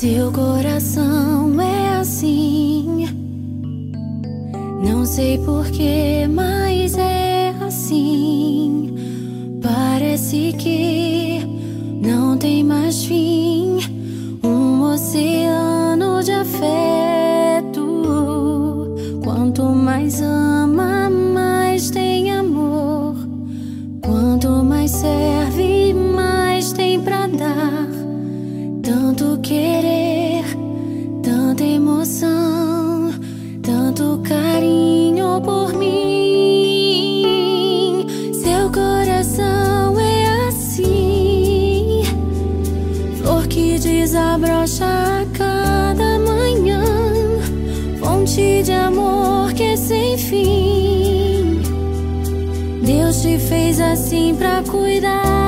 Seu coração é assim, não sei porquê, mas é assim. Parece que não tem mais fim, um oceano de afeto. Quanto mais ama, mais tem amor. Quanto mais serve, mais tem pra dar. Tanto querer, tanta emoção, tanto carinho por mim. Seu coração é assim, flor que desabrocha a cada manhã, fonte de amor que é sem fim. Deus te fez assim pra cuidar